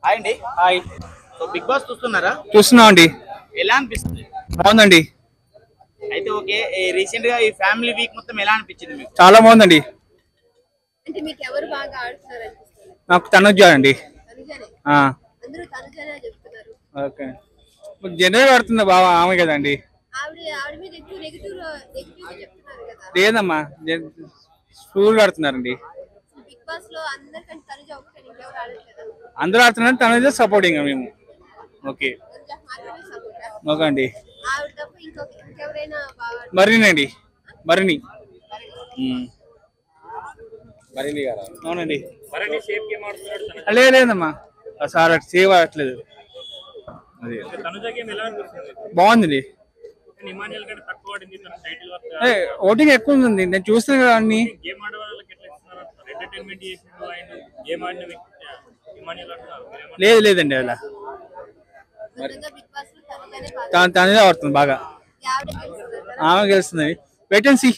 Hi అండి. Hi. So big boss చూస్తున్నారా? చూస్తున్నాం అండి. ఎలా అనిపిస్తుంది? బాగుందండి. అయితే ఓకే, రీసెంట్ గా ఈ ఫ్యామిలీ వీక్ మొత్తం ఎలా అనిపించింది మీకు? చాలా బాగుందండి. అంటే మీకు ఎవరు బాగా ఆడుతున్నారు అనిపిస్తుంది? నాకు తనుజ అండి. తనుజనే. ఆ, అందరూ తనుజనే చెప్తున్నారు. ఓకే. జనరల్ ఆడుతుంది బాగా ఆమె కదండి. ఆవిడ మీద ఎక్కువ నెగిటివ్ చెప్తున్నారు కదా. లేదమ్మా, స్కూల్ ఆడుతున్నారండి. బిగ్ బాస్ లో అందరికంటే తనుజ ఒకటే, ఇంకెవరు ఆడట్లేదు. అందరూ ఆడుతున్నారు, తనుజ సపోర్టింగ్ మేము. ఓకే. తనుజ మాత్రమే సపోర్ట్. ఓకే అండి. ఆవిడ తప్ప ఇంకెవరైనా బాగా మరిని అండి. మరిని. అవునండి. లేదమ్మా, సార్ సేవ్ అవ్వట్లేదు. అది బాగుంది. ఓటింగ్ ఎక్కువ ఉంది, నేను చూస్తున్నా కదా అన్ని. లేదండి అలా. బిగ్ బాస్ లో తనుజనే బాగా తనుజ ఆడుతుంది బాగా. ఆవిడ గెలుస్తున్నారు కదా. ఆమె గెలుస్తుంది. Wait and see.